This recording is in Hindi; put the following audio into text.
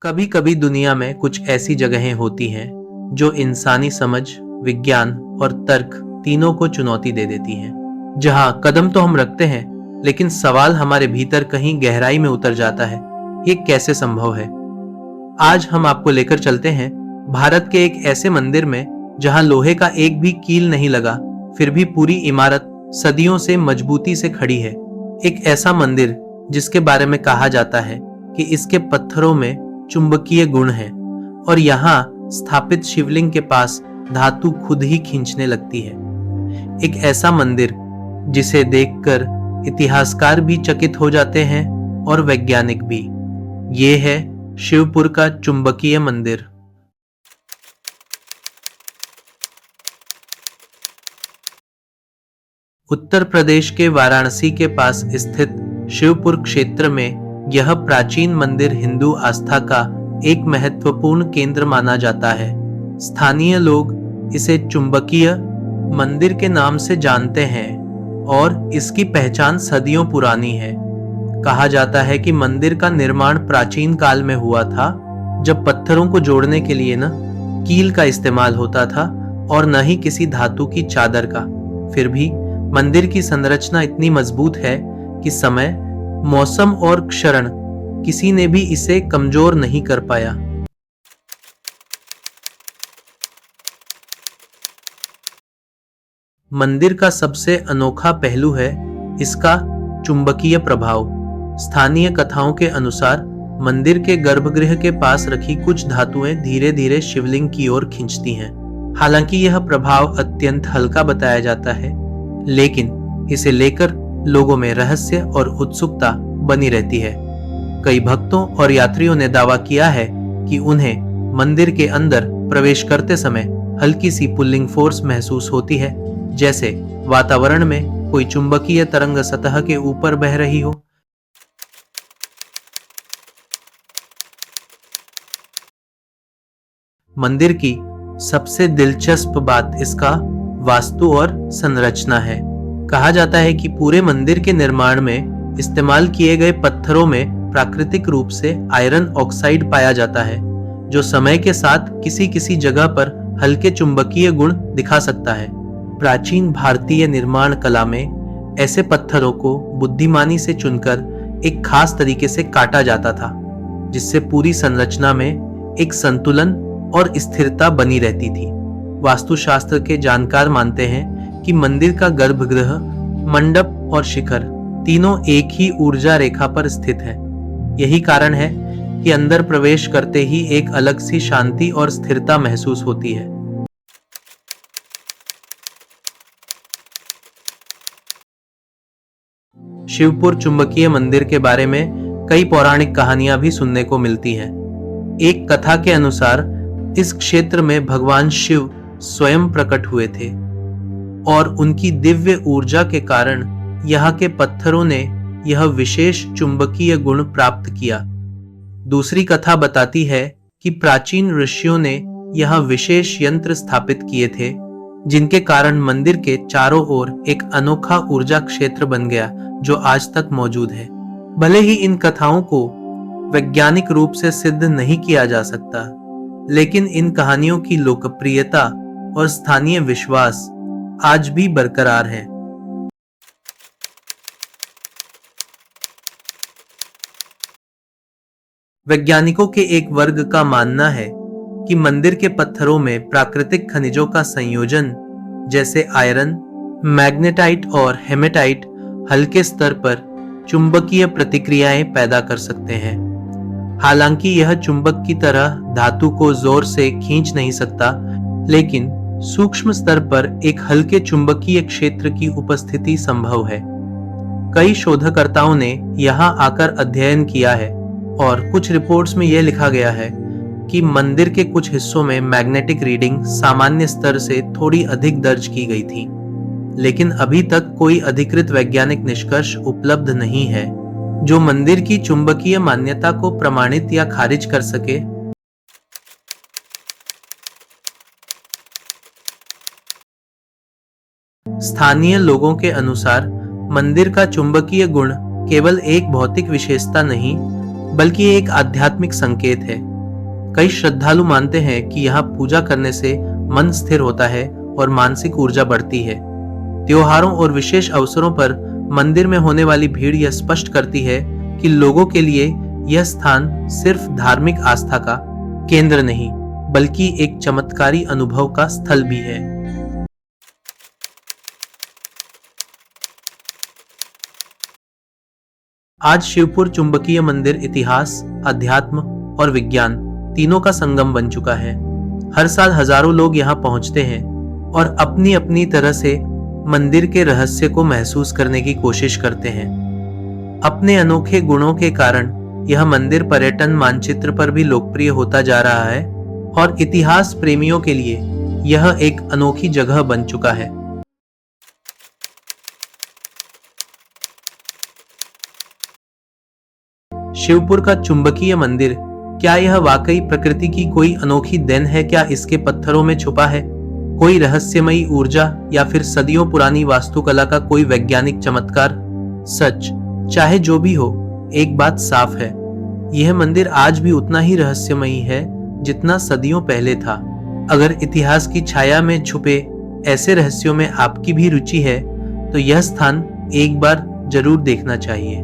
कभी कभी दुनिया में कुछ ऐसी जगहें होती हैं जो इंसानी समझ, विज्ञान और तर्क तीनों को चुनौती दे देती हैं। जहां कदम तो हम रखते हैं, लेकिन सवाल हमारे भीतर कहीं गहराई में उतर जाता है, ये कैसे संभव है। आज हम आपको लेकर चलते हैं भारत के एक ऐसे मंदिर में जहां लोहे का एक भी कील नहीं लगा, फिर भी पूरी इमारत सदियों से मजबूती से खड़ी है। एक ऐसा मंदिर जिसके बारे में कहा जाता है कि इसके पत्थरों में चुंबकीय गुण है और यहाँ स्थापित शिवलिंग के पास धातु खुद ही खींचने लगती है। एक ऐसा मंदिर जिसे देखकर इतिहासकार भी चकित हो जाते हैं और वैज्ञानिक भी। ये है शिवपुर का चुंबकीय मंदिर। उत्तर प्रदेश के वाराणसी के पास स्थित शिवपुर क्षेत्र में यह प्राचीन मंदिर हिंदू आस्था का एक महत्वपूर्ण केंद्र माना जाता है। स्थानीय लोग इसे चुंबकीय मंदिर के नाम से जानते हैं और इसकी पहचान सदियों पुरानी है। कहा जाता है कि मंदिर का निर्माण प्राचीन काल में हुआ था, जब पत्थरों को जोड़ने के लिए न कील का इस्तेमाल होता था और न ही किसी धातु की चादर का। फिर भी मंदिर की संरचना इतनी मजबूत है कि समय, मौसम और क्षरण किसी ने भी इसे कमजोर नहीं कर पाया। मंदिर का सबसे अनोखा पहलू है इसका चुंबकीय प्रभाव। स्थानीय कथाओं के अनुसार मंदिर के गर्भगृह के पास रखी कुछ धातुएं धीरे धीरे शिवलिंग की ओर खींचती हैं। हालांकि यह प्रभाव अत्यंत हल्का बताया जाता है, लेकिन इसे लेकर लोगों में रहस्य और उत्सुकता बनी रहती है। कई भक्तों और यात्रियों ने दावा किया है कि उन्हें मंदिर के अंदर प्रवेश करते समय हल्की सी पुलिंग फोर्स महसूस होती है, जैसे वातावरण में कोई चुंबकीय तरंग सतह के ऊपर बह रही हो। मंदिर की सबसे दिलचस्प बात इसका वास्तु और संरचना है। कहा जाता है कि पूरे मंदिर के निर्माण में इस्तेमाल किए गए पत्थरों में प्राकृतिक रूप से आयरन ऑक्साइड पाया जाता है, जो समय के साथ किसी किसी जगह पर हल्के चुंबकीय गुण दिखा सकता है। प्राचीन भारतीय निर्माण कला में ऐसे पत्थरों को बुद्धिमानी से चुनकर एक खास तरीके से काटा जाता था, जिससे पूरी संरचना में एक संतुलन और स्थिरता बनी रहती थी। वास्तुशास्त्र के जानकार मानते हैं कि मंदिर का गर्भगृह, मंडप और शिखर तीनों एक ही ऊर्जा रेखा पर स्थित है। यही कारण है कि अंदर प्रवेश करते ही एक अलग सी शांति और स्थिरता महसूस होती है। शिवपुर चुंबकीय मंदिर के बारे में कई पौराणिक कहानियां भी सुनने को मिलती हैं। एक कथा के अनुसार इस क्षेत्र में भगवान शिव स्वयं प्रकट हुए थे और उनकी दिव्य ऊर्जा के कारण यहाँ के पत्थरों ने यह विशेष चुंबकीय गुण प्राप्त किया। दूसरी कथा बताती है कि प्राचीन ऋषियों ने यह विशेष यंत्र स्थापित किए थे, जिनके कारण मंदिर के चारों ओर एक अनोखा ऊर्जा क्षेत्र बन गया, जो आज तक मौजूद है। भले ही इन कथाओं को वैज्ञानिक रूप से सिद्ध नहीं किया जा सकता, लेकिन इन कहानियों की लोकप्रियता और स्थानीय विश्वास आज भी बरकरार है। वैज्ञानिकों के एक वर्ग का मानना है कि मंदिर के पत्थरों में प्राकृतिक खनिजों का संयोजन, जैसे आयरन, मैग्नेटाइट और हेमेटाइट, हल्के स्तर पर चुंबकीय प्रतिक्रियाएं पैदा कर सकते हैं। हालांकि यह चुंबक की तरह धातु को जोर से खींच नहीं सकता, लेकिन सूक्ष्म स्तर पर एक हल्के चुंबकीय क्षेत्र की उपस्थिति संभव है। कई शोधकर्ताओं ने यहां आकर अध्ययन किया है और कुछ रिपोर्ट्स में यह लिखा गया है कि मंदिर के कुछ हिस्सों में मैग्नेटिक रीडिंग सामान्य स्तर से थोड़ी अधिक दर्ज की गई थी, लेकिन अभी तक कोई अधिकृत वैज्ञानिक निष्कर्ष उपलब्ध नहीं है जो मंदिर की चुंबकीय मान्यता को प्रमाणित या खारिज कर सके। स्थानीय लोगों के अनुसार मंदिर का चुंबकीय गुण केवल एक भौतिक विशेषता नहीं, बल्कि एक आध्यात्मिक संकेत है। कई श्रद्धालु मानते हैं कि यहाँ पूजा करने से मन स्थिर होता है और मानसिक ऊर्जा बढ़ती है। त्योहारों और विशेष अवसरों पर मंदिर में होने वाली भीड़ यह स्पष्ट करती है कि लोगों के लिए यह स्थान सिर्फ धार्मिक आस्था का केंद्र नहीं, बल्कि एक चमत्कारी अनुभव का स्थल भी है। आज शिवपुर चुंबकीय मंदिर इतिहास, अध्यात्म और विज्ञान तीनों का संगम बन चुका है। हर साल हजारों लोग यहाँ पहुंचते हैं और अपनी अपनी तरह से मंदिर के रहस्य को महसूस करने की कोशिश करते हैं। अपने अनोखे गुणों के कारण यह मंदिर पर्यटन मानचित्र पर भी लोकप्रिय होता जा रहा है और इतिहास प्रेमियों के लिए यह एक अनोखी जगह बन चुका है। शिवपुर का चुंबकीय मंदिर, क्या यह वाकई प्रकृति की कोई अनोखी देन है? क्या इसके पत्थरों में छुपा है कोई रहस्यमयी ऊर्जा, या फिर सदियों पुरानी वास्तुकला का कोई वैज्ञानिक चमत्कार? सच चाहे जो भी हो, एक बात साफ है, यह मंदिर आज भी उतना ही रहस्यमयी है जितना सदियों पहले था। अगर इतिहास की छाया में छुपे ऐसे रहस्यों में आपकी भी रुचि है, तो यह स्थान एक बार जरूर देखना चाहिए।